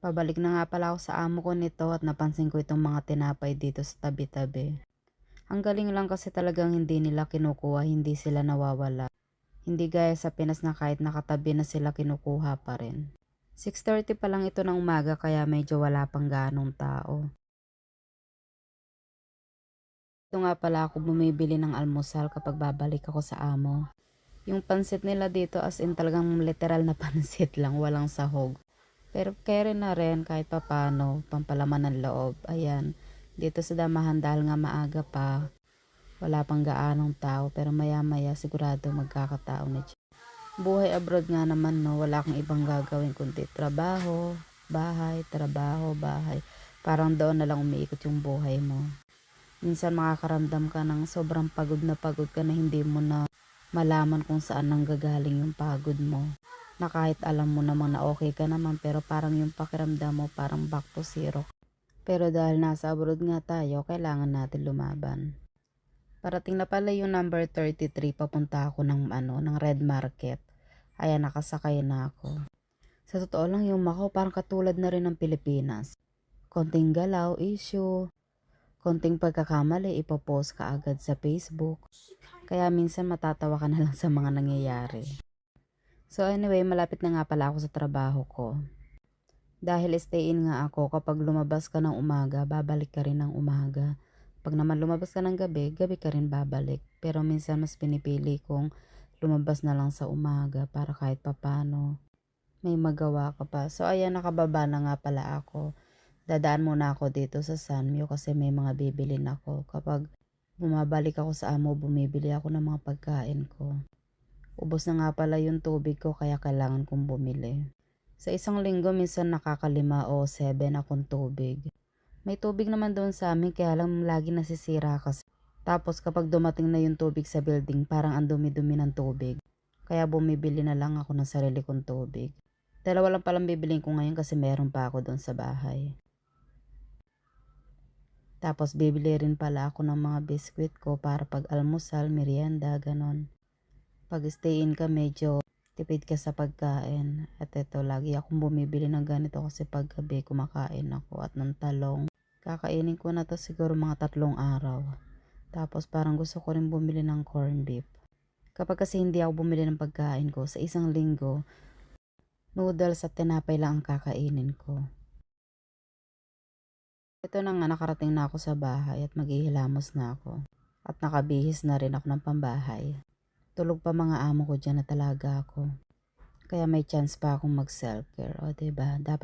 Pabalik na nga pala ako sa amo ko nito at napansin ko itong mga tinapay dito sa tabi-tabi. Ang galing lang kasi talagang hindi nila kinukuha, hindi sila nawawala. Hindi gaya sa Pinas na kahit nakatabi na sila kinukuha pa rin. 6:30 pa lang ito ng umaga kaya medyo wala pang ganong tao. Ito nga pala ako bumibili ng almusal kapag babalik ako sa amo. Yung pansit nila dito as in talagang literal na pansit lang, walang sahog. Pero kere na rin kahit papano, pampalaman ng loob. Ayan, dito sa damahan dahil nga maaga pa, wala pang gaanong tao pero maya maya sigurado magkakatao na dyan. Buhay abroad nga naman no, wala kang ibang gagawin kundi trabaho, bahay. Parang doon na lang umiikot yung buhay mo. Minsan makakaramdam ka ng sobrang pagod ka na hindi mo na malaman kung saan nanggagaling yung pagod mo. Na kahit alam mo naman na okay ka naman pero parang yung pakiramdam mo parang back to zero. Pero dahil nasa abroad nga tayo, kailangan natin lumaban. Parating na pala yung number 33, papunta ako ng Red Market. Ayan, nakasakay na ako. Sa totoo lang yung Macau parang katulad na rin ng Pilipinas. Konting galaw, issue, konting pagkakamali, ipopost ka agad sa Facebook. Kaya minsan matatawa ka na lang sa mga nangyayari. So anyway, malapit na nga pala ako sa trabaho ko. Dahil stay in nga ako, kapag lumabas ka ng umaga, babalik ka rin ng umaga. Pag naman lumabas ka ng gabi, gabi ka rin babalik. Pero minsan mas pinipili kong lumabas na lang sa umaga para kahit papano may magawa ka pa. So ayan, nakababa na nga pala ako. Dadaan muna ako dito sa Sanmyo kasi may mga bibilin ako. Kapag bumabalik ako sa amo, bumibili ako ng mga pagkain ko. Ubos na nga pala yung tubig ko kaya kailangan kong bumili. Sa isang linggo minsan nakaka5 o 7 akong tubig. May tubig naman doon sa amin kaya lang lagi nasisira kasi. Tapos kapag dumating na yung tubig sa building parang ang dumi-dumi ng tubig. Kaya bumibili na lang ako ng sarili kong tubig. Dalawa lang palang bibiliin ko ngayon kasi meron pa ako doon sa bahay. Tapos bibili rin pala ako ng mga biskwit ko para pag almusal, merienda, ganon. Pag stay in ka medyo tipid ka sa pagkain. At ito, lagi akong bumibili ng ganito kasi pag gabi kumakain ako at ng talong. Kakainin ko na to siguro mga 3 araw. Tapos parang gusto ko rin bumili ng corn beef. Kapag kasi hindi ako bumili ng pagkain ko, sa isang linggo, noodles at tinapay lang ang kakainin ko. Ito na nga, nakarating na ako sa bahay at maghihilamos na ako. At nakabihis na rin ako ng pambahay. Tulog pa mga amo ko dyan na talaga ako. Kaya may chance pa akong mag self-care. O diba, dapat